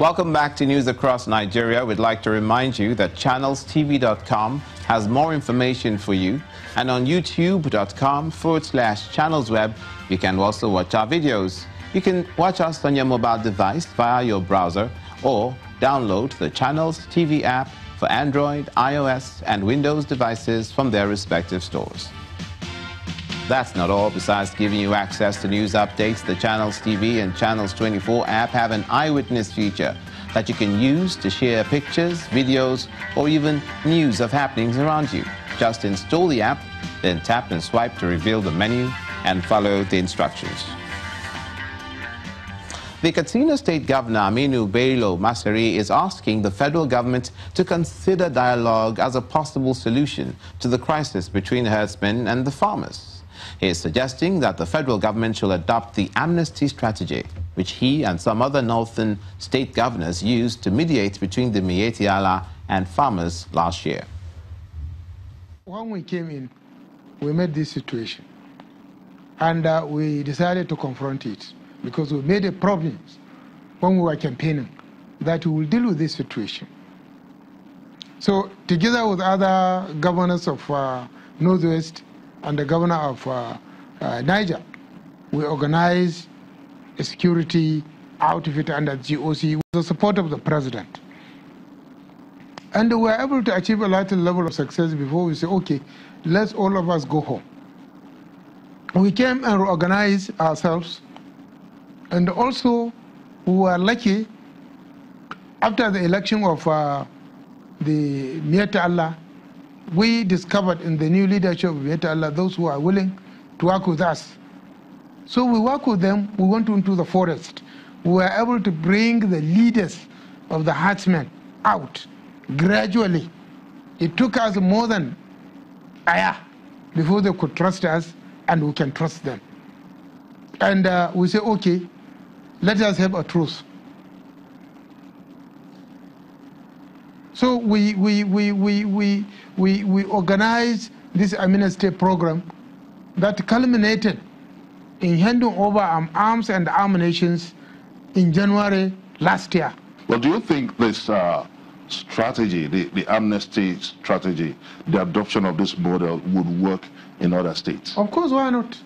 Welcome back to News Across Nigeria. We'd like to remind you that channelstv.com has more information for you. And on youtube.com/channelsweb, you can also watch our videos. You can watch us on your mobile device via your browser or download the Channels TV app for Android, iOS, and Windows devices from their respective stores. That's not all. Besides giving you access to news updates, the Channels TV and Channels 24 app have an eyewitness feature that you can use to share pictures, videos, or even news of happenings around you. Just install the app, then tap and swipe to reveal the menu and follow the instructions. The Katsina State Governor, Aminu Bello Masari, is asking the federal government to consider dialogue as a possible solution to the crisis between herdsmen and the farmers. He is suggesting that the federal government should adopt the amnesty strategy, which he and some other northern state governors used to mediate between the Miyetti Allah and farmers last year. When we came in, we met this situation, and we decided to confront it because we made a promise when we were campaigning that we will deal with this situation. So together with other governors of Northwest and the governor of Niger, we organized a security outfit under GOC with the support of the president. And we were able to achieve a certain level of success before we say, okay, let's all of us go home. We came and organized ourselves, and also we were lucky after the election of the Miyetti Allah. We discovered in the new leadership of Miyetti Allah those who are willing to work with us. So we work with them. We went into the forest. We were able to bring the leaders of the herdsmen out gradually. It took us more than a year before they could trust us and we can trust them. And we say, okay, let us have a truce. So we organized this amnesty program that culminated in handing over arms and ammunition in January last year. Well, do you think this strategy, the amnesty strategy, the adoption of this model would work in other states? Of course, why not?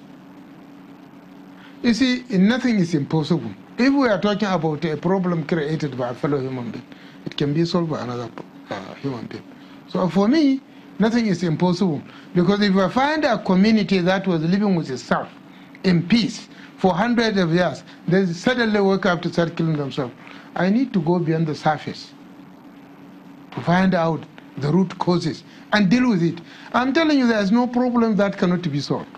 You see, nothing is impossible. If we are talking about a problem created by a fellow human being, it can be solved by another human being. So for me, nothing is impossible. Because if I find a community that was living with itself in peace for hundreds of years, they suddenly wake up to start killing themselves, I need to go beyond the surface to find out the root causes and deal with it. I'm telling you, there is no problem that cannot be solved.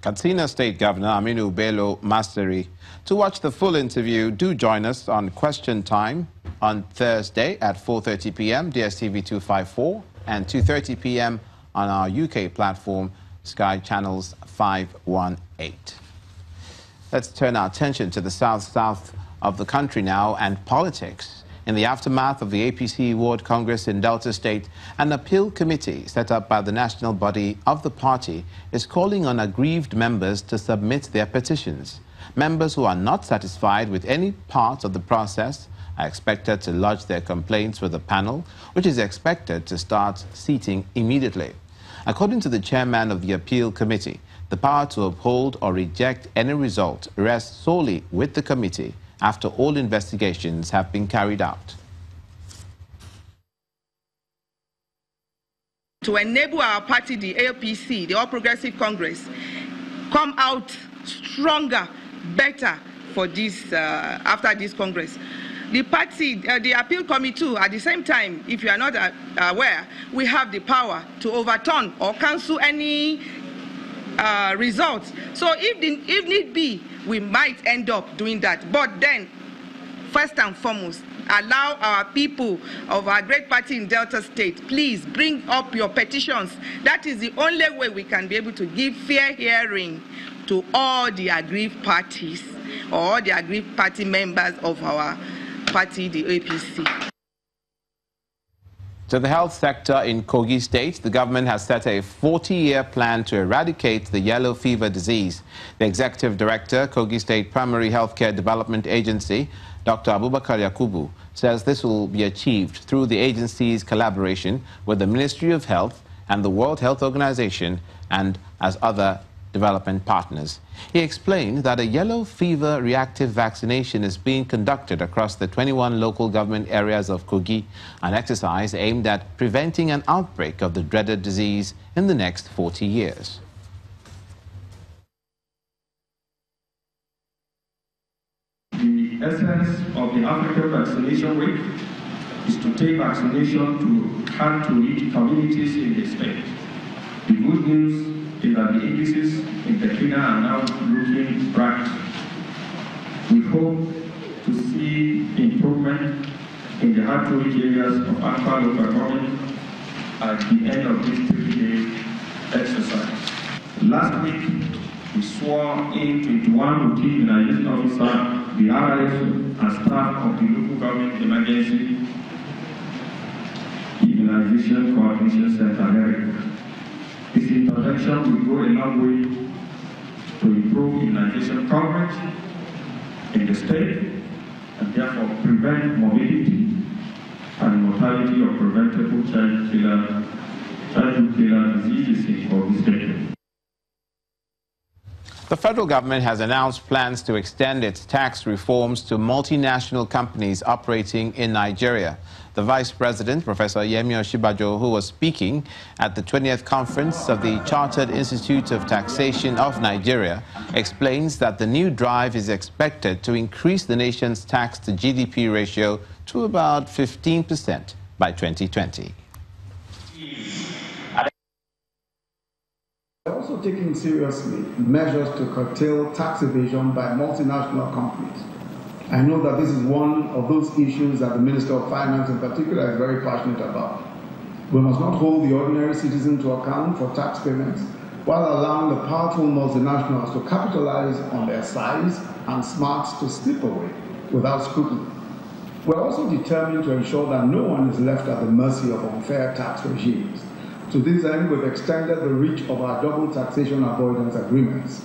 Katsina State Governor Aminu Bello Masari. To watch the full interview, do join us on Question Time on Thursday at 4:30 p.m. DSTV 254 and 2:30 p.m. on our UK platform, Sky Channels 518. Let's turn our attention to the south of the country now and politics. In the aftermath of the APC Ward Congress in Delta State, an appeal committee set up by the national body of the party is calling on aggrieved members to submit their petitions. Members who are not satisfied with any part of the process are expected to lodge their complaints with the panel, which is expected to start seating immediately. According to the chairman of the appeal committee, the power to uphold or reject any result rests solely with the committee after all investigations have been carried out. To enable our party, the APC, the All Progressive Congress, come out stronger, better for this, after this Congress. The party, the appeal committee too, at the same time, if you are not aware, we have the power to overturn or cancel any results. So if need be, we might end up doing that. But then, first and foremost, allow our people of our great party in Delta State, please bring up your petitions. That is the only way we can be able to give fair hearing to all the aggrieved parties or all the aggrieved party members of our party, the APC. To the health sector in Kogi State, the government has set a 40-year plan to eradicate the yellow fever disease. The executive director, Kogi State Primary Healthcare Development Agency, Dr. Abubakar Yakubu, says this will be achieved through the agency's collaboration with the Ministry of Health and the World Health Organization and as other development partners. He explained that a yellow fever reactive vaccination is being conducted across the 21 local government areas of Kogi, an exercise aimed at preventing an outbreak of the dreaded disease in the next 40 years. The essence of the African Vaccination Week is to take vaccination to hard-to-reach communities in the state. The good news is that the indices in Katsina are now looking bright. We hope to see improvement in the hard-to-reach areas of Akwa local government at the end of this 3-day exercise. Last week, we swore in 21 routine immunization officers, the RIs, and staff of the local government emergency immunization coordination center. This intervention will go a long way to improve immunization coverage in the state and therefore prevent morbidity and mortality of preventable childhood killer diseases in Kogi State. The federal government has announced plans to extend its tax reforms to multinational companies operating in Nigeria. The Vice President, Professor Yemi Oshibajo, who was speaking at the 20th conference of the Chartered Institute of Taxation of Nigeria, explains that the new drive is expected to increase the nation's tax to GDP ratio to about 15% by 2020. We're also taking seriously measures to curtail tax evasion by multinational companies. I know that this is one of those issues that the Minister of Finance in particular is very passionate about. We must not hold the ordinary citizen to account for tax payments while allowing the powerful multinationals to capitalize on their size and smarts to slip away without scrutiny. We're also determined to ensure that no one is left at the mercy of unfair tax regimes. To this end, we've extended the reach of our double taxation avoidance agreements.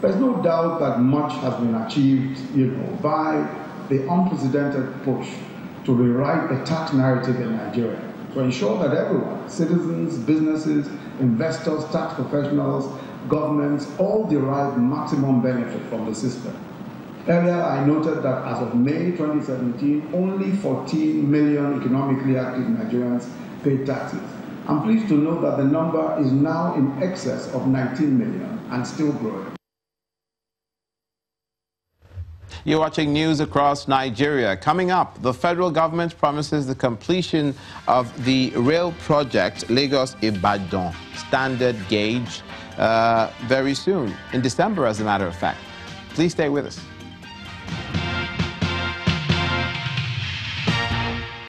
There's no doubt that much has been achieved, by the unprecedented push to rewrite the tax narrative in Nigeria to ensure that everyone, citizens, businesses, investors, tax professionals, governments, all derive maximum benefit from the system. Earlier, I noted that as of May 2017, only 14 million economically active Nigerians paid taxes. I'm pleased to note that the number is now in excess of 19 million and still growing. You're watching news across Nigeria. Coming up, the federal government promises the completion of the rail project Lagos-Ibadan standard gauge very soon, in December, as a matter of fact. Please stay with us.